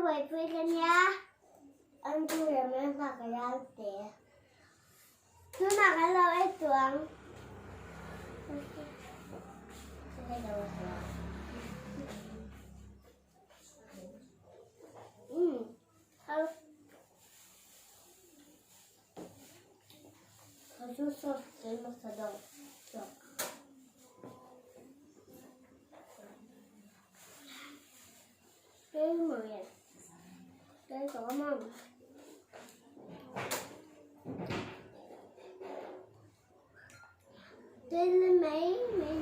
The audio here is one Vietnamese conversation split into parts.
về phía cả nhà. Anh chú là mẹ và cả nhà tệ. Chú nào cái lâu ấy tuần. Thôi. Thôi chú sốt đến một giờ đồng. Cái mười này. Cái có mông. Tên lên mấy này.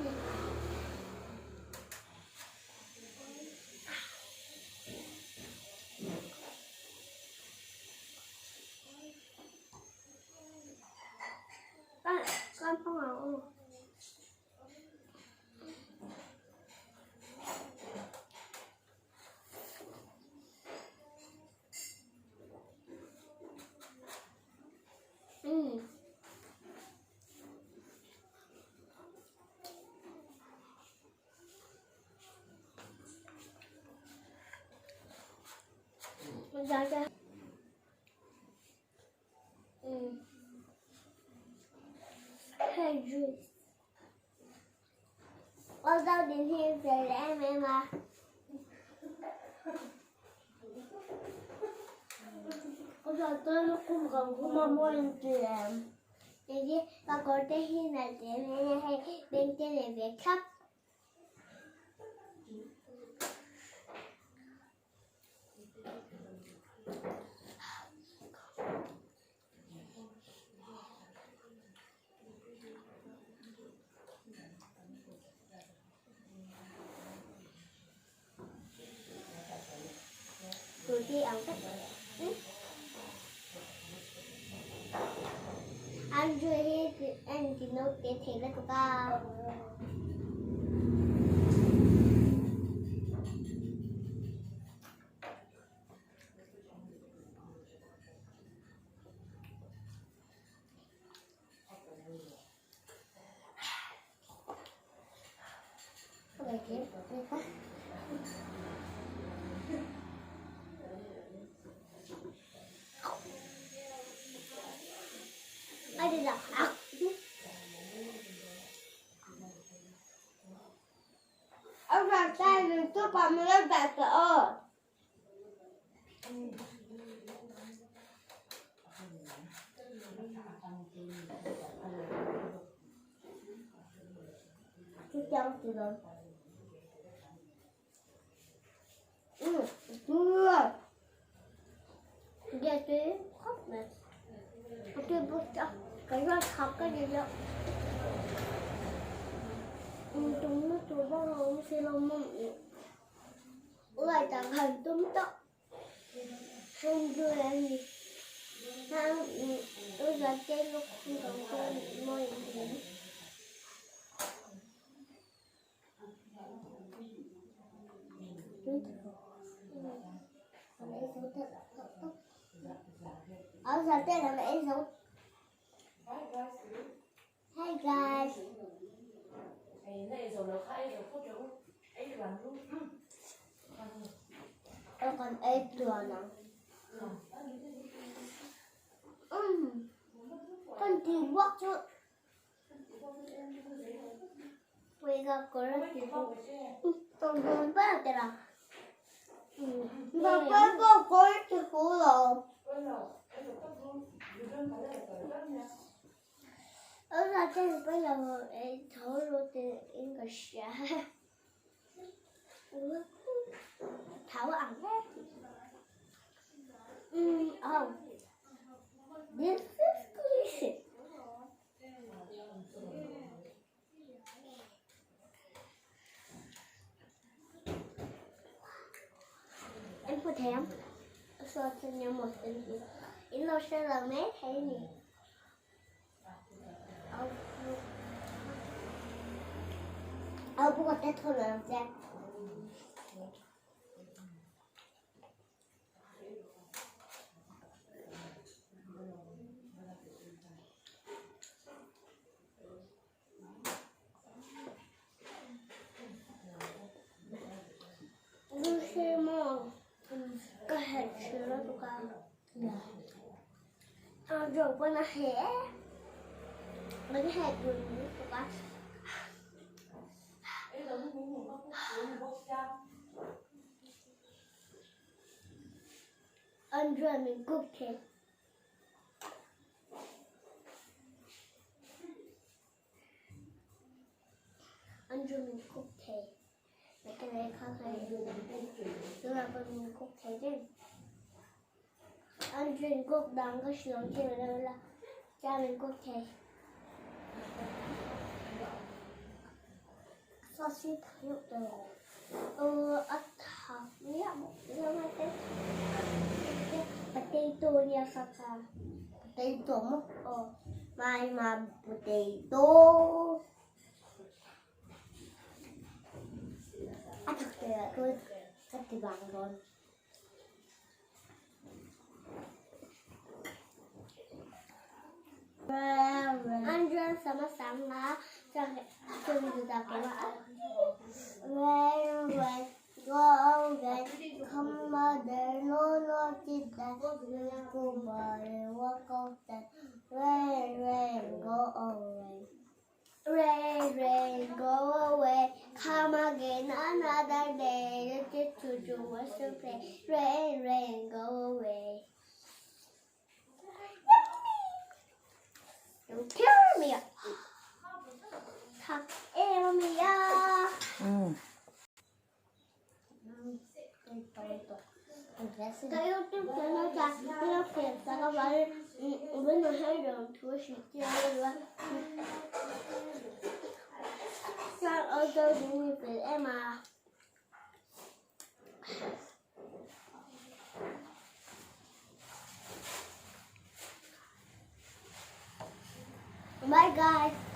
Con không ngầu. Dạ dạ. Hey juice. Con đâu đến hiện về em à. Con giờ tôi nó cũng gần cũng mà mua lên tiền. Thế chứ con có thể hiện là tiền hay bên trên này về khắp. Tụi đi ăn cách anh chơi anh chỉ nấu cái thịt là tụi ta ai đi làm ông làm tay mình tôi còn một lớp bạc rồi. Chú cháu từ rồi. Chưa. Giờ tí khóc nè. Tôi bút cho. Cái đó học cái gì đó. Chúng nó tụi bao hôm xe lông mông. Lại tặng hình túng tóc. Không đưa em gì. Tôi ra trên lúc không còn tôi môi gì. Ở giờ tên là mẹ giống. Hi guys. Em còn ếch thừa nè. Con tìm bóc chứ. Bây giờ có rất nhiều bóc. Tôi muốn bắt được là. Và bây giờ có rất nhiều phú rồi. Ở ra trên bây giờ em thở rồi thì em có sợ. Thảo ăn hết. Oh, this is delicious. Em có thèm. Sao cho nhau một tình gì? Em lo sẽ là mét hay gì? Bố có tết thôi là làm sao? Lucy Mo, 太吃了都干了。肉不能黑，我你还炖都干。ăn rồi mình cúp thêm ăn rồi mình cúp thêm mấy cái này khác hay tức là mình cúp thêm chứ ăn rồi mình cúp đắng cái sướng thì đây là cha mình cúp thêm sausage thắng được ăn thắng nhé một cái mà cái potato niya saka potato mo may ma potato at kaya ko sa tibang ron Andrew sama-sama sa sunod ako where go away, come mother, no, kita, go by, walk out that, rain, go away. Rain, go away, come again another day, just to do what's to play. Rain, go away. Don't tear me up. Tuck me up. Cái YouTube cho nó chặt nó phiền sao các bạn bên người hay đường thua sĩ chơi luôn sao ở đây cũng như vậy em à bye guys.